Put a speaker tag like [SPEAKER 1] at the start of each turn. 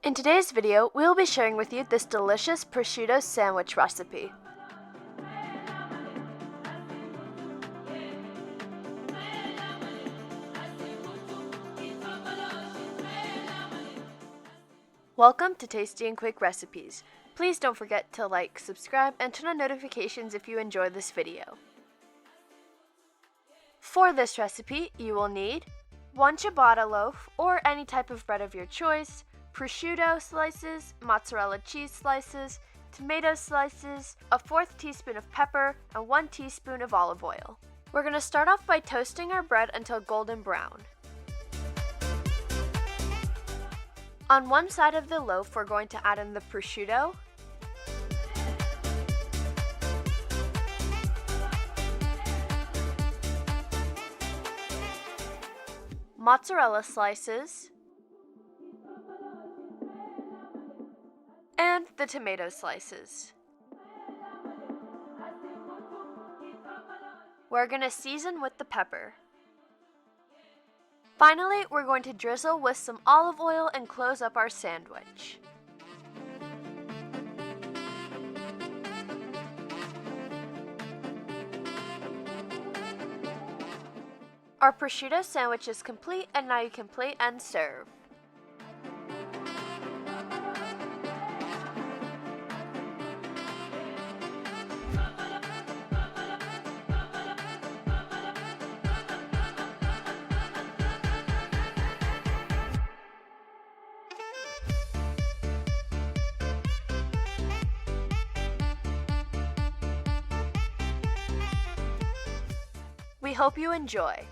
[SPEAKER 1] In today's video, we will be sharing with you this delicious prosciutto sandwich recipe. Welcome to Tasty and Quick Recipes. Please don't forget to like, subscribe, and turn on notifications if you enjoy this video. For this recipe, you will need 1 ciabatta loaf or any type of bread of your choice, prosciutto slices, mozzarella cheese slices, tomato slices, a 1/4 teaspoon of pepper, and 1 teaspoon of olive oil. We're going to start off by toasting our bread until golden brown. On one side of the loaf, we're going to add in the prosciutto, mozzarella slices, and the tomato slices. We're going to season with the pepper. Finally, we're going to drizzle with some olive oil and close up our sandwich. Our prosciutto sandwich is complete, and now you can plate and serve. We hope you enjoy.